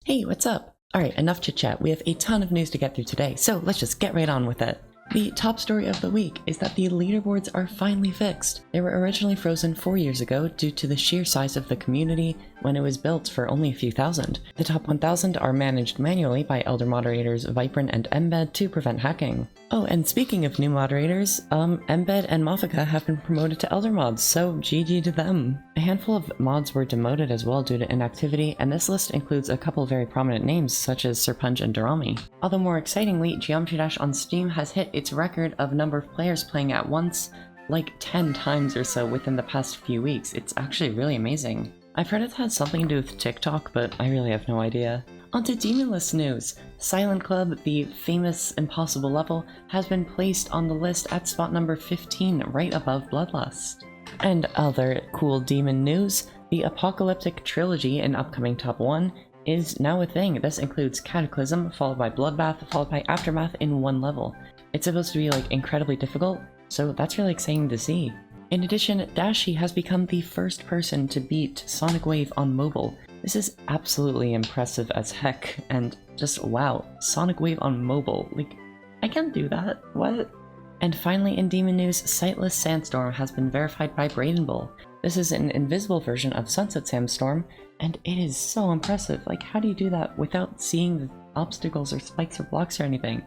Hey, what's up? Alright, enough chit chat. We have a ton of news to get through today, so let's just get right on with it. The top story of the week is that the leaderboards are finally fixed. They were originally frozen 4 years ago due to the sheer size of the community when it was built for only a few thousand. The top 1000 are managed manually by elder moderators Viprin and Embed to prevent hacking. Oh, and speaking of new moderators, Embed and Mafika have been promoted to elder mods, so GG to them. A handful of mods were demoted as well due to inactivity, and this list includes a couple very prominent names such as Serpunch and Durami. Although more excitingly, Geometry Dash on Steam has hit its record of number of players playing at once, like 10 times or so within the past few weeks. It's actually really amazing. I've heard it has something to do with TikTok, but I really have no idea. Onto Demon List news! Silent Club, the famous impossible level, has been placed on the list at spot number 15, right above Bloodlust. And other cool demon news, the Apocalyptic Trilogy in upcoming Top 1 is now a thing. This includes Cataclysm, followed by Bloodbath, followed by Aftermath in one level. It's supposed to be like incredibly difficult, so that's really exciting to see. In addition, Dashi has become the first person to beat Sonic Wave on mobile. This is absolutely impressive as heck, and just wow, Sonic Wave on mobile, like, I can't do that, what? And finally in Demon news, Sightless Sandstorm has been verified by Bradenbull. This is an invisible version of Sunset Sandstorm, and it is so impressive. Like, how do you do that without seeing the obstacles or spikes or blocks or anything?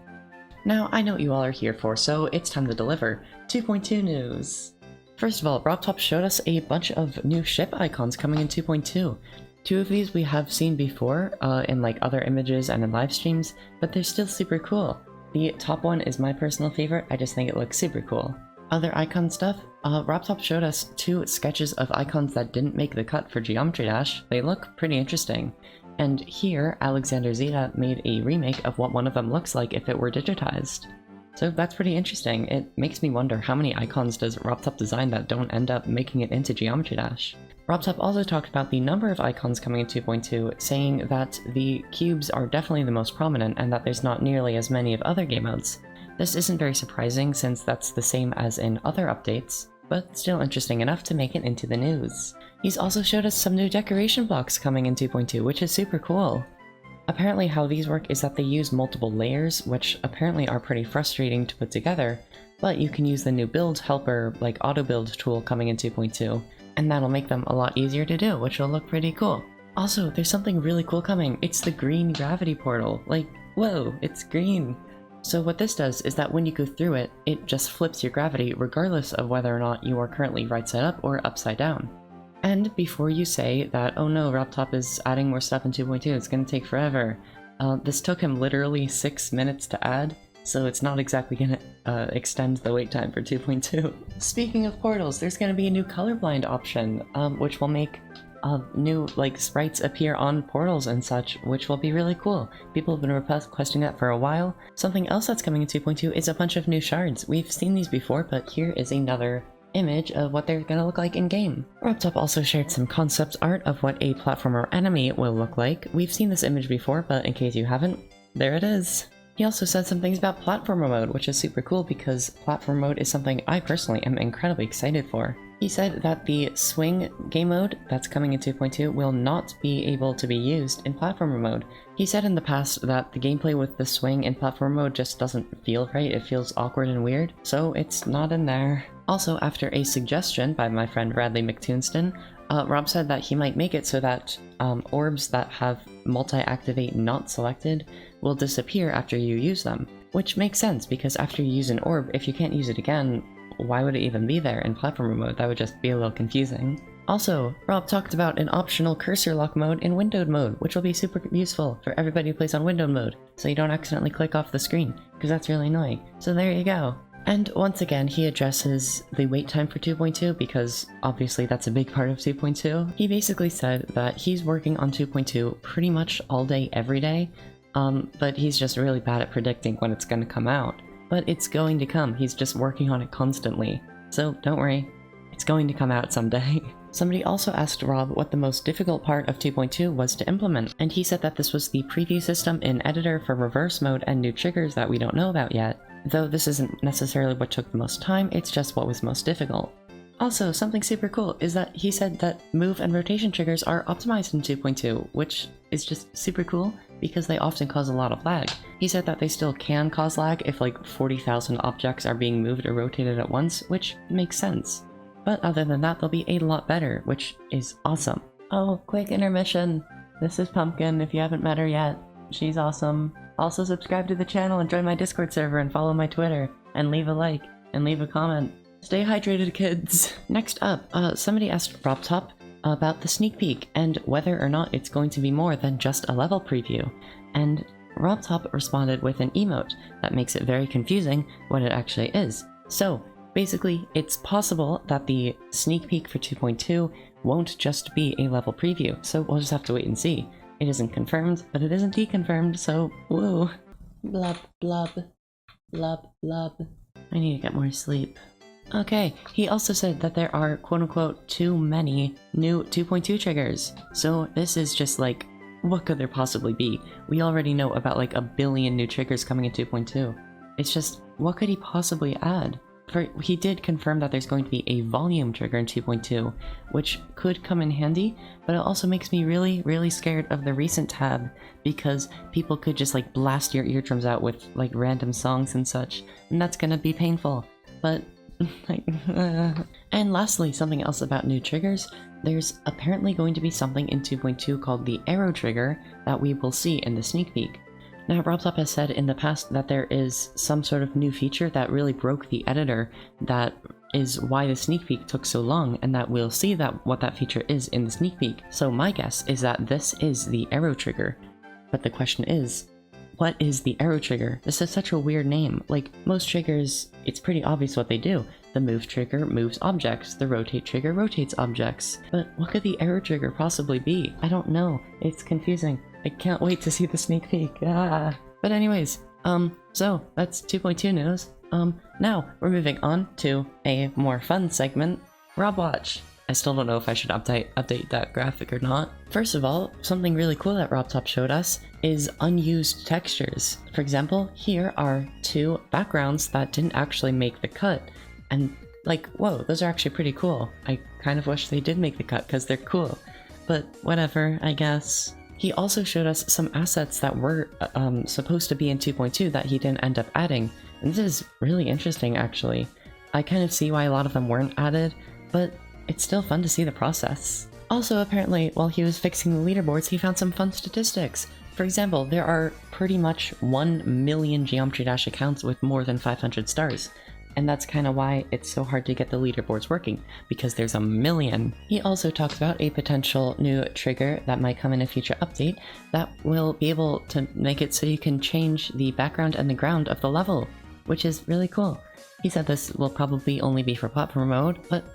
Now, I know what you all are here for, so it's time to deliver. 2.2 news! First of all, RobTop showed us a bunch of new ship icons coming in 2.2. Two of these we have seen before in like other images and in live streams, but they're still super cool. The top one is my personal favorite. I just think it looks super cool. Other icon stuff, RobTop showed us two sketches of icons that didn't make the cut for Geometry Dash. They look pretty interesting. And here, Alexander Zeta made a remake of what one of them looks like if it were digitized. So that's pretty interesting. It makes me wonder how many icons does RobTop design that don't end up making it into Geometry Dash. RobTop also talked about the number of icons coming in 2.2, saying that the cubes are definitely the most prominent and that there's not nearly as many of other game modes. This isn't very surprising since that's the same as in other updates, but still interesting enough to make it into the news. He's also showed us some new decoration blocks coming in 2.2, which is super cool. Apparently how these work is that they use multiple layers, which apparently are pretty frustrating to put together, but you can use the new build helper, like auto build tool coming in 2.2, and that'll make them a lot easier to do, which will look pretty cool. Also, there's something really cool coming. It's the green gravity portal. Like, whoa, it's green. So what this does is that when you go through it, it just flips your gravity regardless of whether or not you are currently right side up or upside down. And before you say that, oh no, RobTop is adding more stuff in 2.2, it's gonna take forever. This took him literally 6 minutes to add, so it's not exactly gonna extend the wait time for 2.2. Speaking of portals, there's gonna be a new colorblind option, which will make new like sprites appear on portals and such, which will be really cool. People have been requesting that for a while. Something else that's coming in 2.2 is a bunch of new shards. We've seen these before, but here is another image of what they're gonna look like in-game. RobTop also shared some concept art of what a platformer enemy will look like. We've seen this image before, but in case you haven't, there it is. He also said some things about platformer mode, which is super cool because platform mode is something I personally am incredibly excited for. He said that the swing game mode that's coming in 2.2 will not be able to be used in platformer mode. He said in the past that the gameplay with the swing in platformer mode just doesn't feel right, it feels awkward and weird, so it's not in there. Also, after a suggestion by my friend Radley McTuneston, Rob said that he might make it so that orbs that have multi-activate not selected will disappear after you use them. Which makes sense, because after you use an orb, if you can't use it again, why would it even be there in platformer mode? That would just be a little confusing. Also, Rob talked about an optional cursor lock mode in windowed mode, which will be super useful for everybody who plays on windowed mode, so you don't accidentally click off the screen, because that's really annoying. So there you go. And once again, he addresses the wait time for 2.2 because obviously that's a big part of 2.2. He basically said that he's working on 2.2 pretty much all day, every day, but he's just really bad at predicting when it's going to come out. But it's going to come, he's just working on it constantly. So don't worry, it's going to come out someday. Somebody also asked Rob what the most difficult part of 2.2 was to implement, and he said that this was the preview system in editor for reverse mode and new triggers that we don't know about yet. Though this isn't necessarily what took the most time, it's just what was most difficult. Also, something super cool is that he said that move and rotation triggers are optimized in 2.2, which is just super cool because they often cause a lot of lag. He said that they still can cause lag if like 40,000 objects are being moved or rotated at once, which makes sense. But other than that, they'll be a lot better, which is awesome. Oh, quick intermission. This is Pumpkin, if you haven't met her yet. She's awesome. Also subscribe to the channel and join my Discord server and follow my Twitter. And leave a like, and leave a comment. Stay hydrated, kids! Next up, somebody asked RobTop about the sneak peek and whether or not it's going to be more than just a level preview. And RobTop responded with an emote that makes it very confusing what it actually is. So, basically, it's possible that the sneak peek for 2.2 won't just be a level preview, so we'll just have to wait and see. It isn't confirmed, but it isn't deconfirmed, so woo. Blub, blub, blub, blub. I need to get more sleep. Okay, he also said that there are quote-unquote too many new 2.2 triggers. So this is just like, what could there possibly be? We already know about like 1 billion new triggers coming in 2.2. It's just, what could he possibly add? He did confirm that there's going to be a volume trigger in 2.2, which could come in handy, but it also makes me really, really scared of the recent tab, because people could just like blast your eardrums out with like random songs and such, and that's gonna be painful. But And lastly, something else about new triggers. There's apparently going to be something in 2.2 called the arrow trigger that we will see in the sneak peek. Now, RobTop has said in the past that there is some sort of new feature that really broke the editor that is why the sneak peek took so long, and that we'll see what that feature is in the sneak peek. So my guess is that this is the arrow trigger. But the question is, what is the arrow trigger? This is such a weird name. Like, most triggers, it's pretty obvious what they do. The move trigger moves objects, the rotate trigger rotates objects. But what could the arrow trigger possibly be? I don't know. It's confusing. I can't wait to see the sneak peek. Ah. But anyways, so that's 2.2 news. Now we're moving on to a more fun segment, Rob Watch. I still don't know if I should update that graphic or not. First of all, something really cool that RobTop showed us is unused textures. For example, here are 2 backgrounds that didn't actually make the cut. And like, whoa, those are actually pretty cool. I kind of wish they did make the cut because they're cool. But whatever, I guess. He also showed us some assets that were supposed to be in 2.2 that he didn't end up adding. And this is really interesting, actually. I kind of see why a lot of them weren't added, but it's still fun to see the process. Also, apparently, while he was fixing the leaderboards, he found some fun statistics. For example, there are pretty much 1 million Geometry Dash accounts with more than 500 stars. And that's kind of why it's so hard to get the leaderboards working, because there's 1 million. He also talked about a potential new trigger that might come in a future update that will be able to make it so you can change the background and the ground of the level, which is really cool. He said this will probably only be for platform mode, but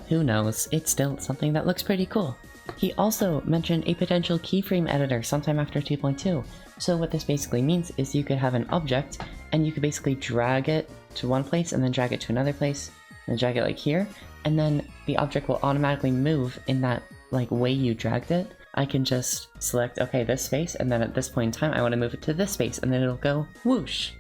who knows, it's still something that looks pretty cool. He also mentioned a potential keyframe editor sometime after 2.2. So what this basically means is you could have an object, and you could basically drag it to one place, and then drag it to another place, and then drag it like here, and then the object will automatically move in that like way you dragged it. I can just select, okay, this space, and then at this point in time I want to move it to this space, and then it'll go whoosh.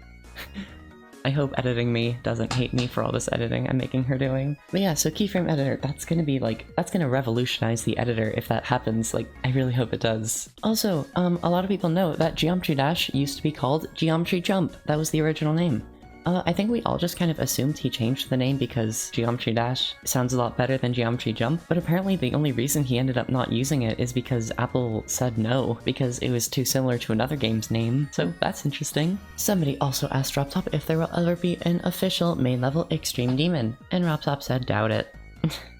I hope editing me doesn't hate me for all this editing I'm making her doing. But yeah, so keyframe editor, that's gonna revolutionize the editor if that happens. Like, I really hope it does. Also, a lot of people know that Geometry Dash used to be called Geometry Jump. That was the original name. I think we all just kind of assumed he changed the name because Geometry Dash sounds a lot better than Geometry Jump, but apparently the only reason he ended up not using it is because Apple said no, because it was too similar to another game's name, so that's interesting. Somebody also asked RobTop if there will ever be an official main level Extreme Demon, and RobTop said doubt it.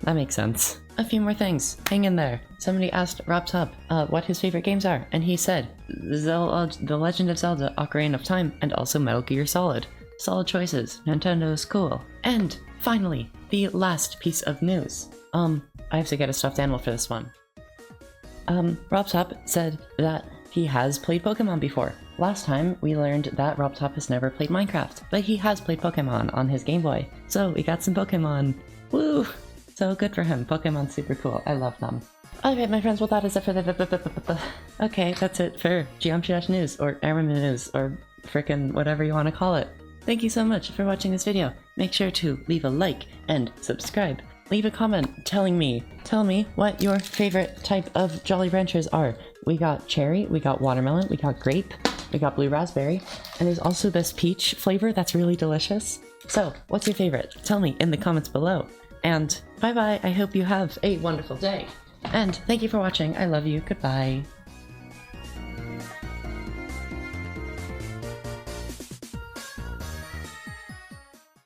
That makes sense. A few more things. Hang in there. Somebody asked RobTop what his favorite games are, and he said The Legend of Zelda Ocarina of Time and also Metal Gear Solid. Solid choices. Nintendo's cool. And finally, the last piece of news. I have to get a stuffed animal for this one. RobTop said that he has played Pokemon before. Last time, we learned that RobTop has never played Minecraft, but he has played Pokemon on his Game Boy. So we got some Pokemon. Woo! So good for him. Pokemon's super cool. I love them. Alright, my friends, well that is it for the Okay, that's it for Geometry Dash News, or Airman News, or frickin' whatever you want to call it. Thank you so much for watching this video. Make sure to leave a like and subscribe. Leave a comment tell me what your favorite type of Jolly Ranchers are. We got cherry, we got watermelon, we got grape, we got blue raspberry, and there's also this peach flavor that's really delicious. So, what's your favorite? Tell me in the comments below. And bye bye, I hope you have a wonderful day. And thank you for watching, I love you, goodbye.